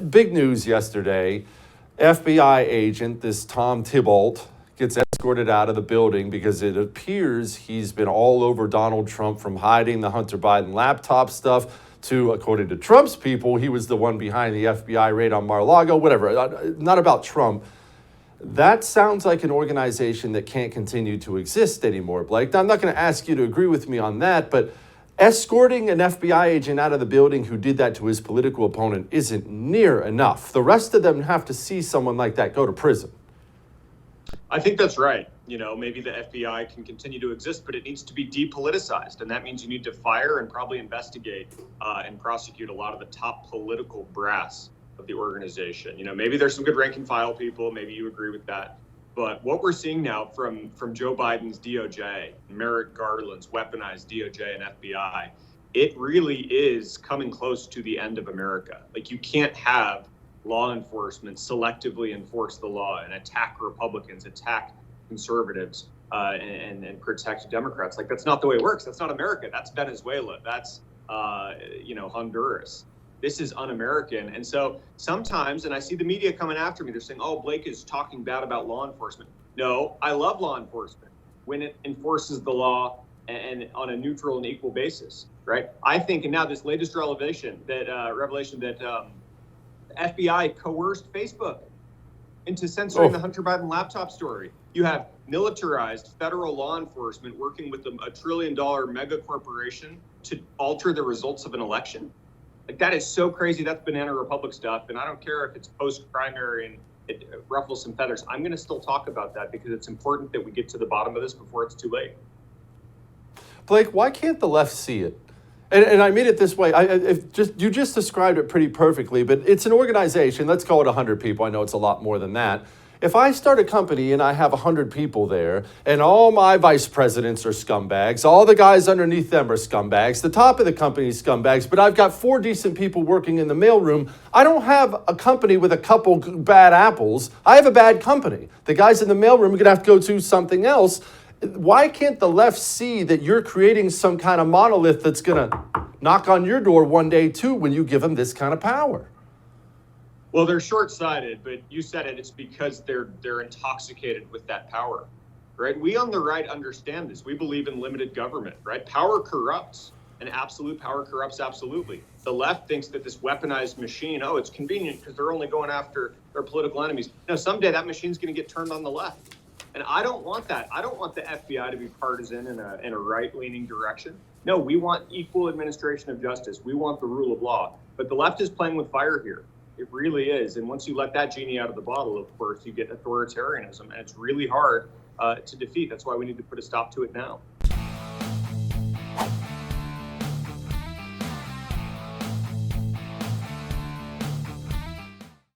Big news yesterday. FBI agent, this Tom Thibault, gets escorted out of the building because it appears he's been all over Donald Trump, from hiding the Hunter Biden laptop stuff to, according to Trump's people, he was the one behind the FBI raid on Mar-a-Lago, whatever. Not about Trump. That sounds like an organization that can't continue to exist anymore, Blake. Now, I'm not going to ask you to agree with me on that, but escorting an FBI agent out of the building who did that to his political opponent isn't near enough. The rest of them have to see someone like that go to prison. I think that's right. Maybe the FBI can continue to exist, but it needs to be depoliticized. And that means you need to fire and probably investigate and prosecute a lot of the top political brass of the organization. Maybe there's some good rank and file people. Maybe you agree with that. But what we're seeing now from Joe Biden's DOJ, Merrick Garland's weaponized DOJ and FBI, it really is coming close to the end of America. Like, you can't have law enforcement selectively enforce the law and attack Republicans, attack conservatives, and protect Democrats. Like, that's not the way it works. That's not America. That's Venezuela. That's, Honduras. This is un-American. And so sometimes, and I see the media coming after me, they're saying, oh, Blake is talking bad about law enforcement. No, I love law enforcement when it enforces the law and on a neutral and equal basis, right? I think, and now this latest revelation that the FBI coerced Facebook into censoring the Hunter Biden laptop story. You have militarized federal law enforcement working with a $1 trillion mega corporation to alter the results of an election. Like, that is so crazy. That's banana republic stuff. And I don't care if it's post-primary and it ruffles some feathers. I'm going to still talk about that because it's important that we get to the bottom of this before it's too late. Blake, why can't the left see it? And I mean it this way. You just described it pretty perfectly, but it's an organization. Let's call it 100 people. I know it's a lot more than that. If I start a company and I have 100 people there, and all my vice presidents are scumbags, all the guys underneath them are scumbags, the top of the company is scumbags, but I've got 4 decent people working in the mailroom, I don't have a company with a couple bad apples. I have a bad company. The guys in the mailroom are going to have to go to something else. Why can't the left see that you're creating some kind of monolith that's going to knock on your door one day too when you give them this kind of power? Well, they're short-sighted, but you said it. It's because they're intoxicated with that power, right? We on the right understand this. We believe in limited government, right? Power corrupts, and absolute power corrupts absolutely. The left thinks that this weaponized machine, it's convenient because they're only going after their political enemies. No, someday that machine's going to get turned on the left. And I don't want that. I don't want the FBI to be partisan in a right-leaning direction. No, we want equal administration of justice. We want the rule of law. But the left is playing with fire here. It really is. And once you let that genie out of the bottle, of course, you get authoritarianism. And it's really hard to defeat. That's why we need to put a stop to it now.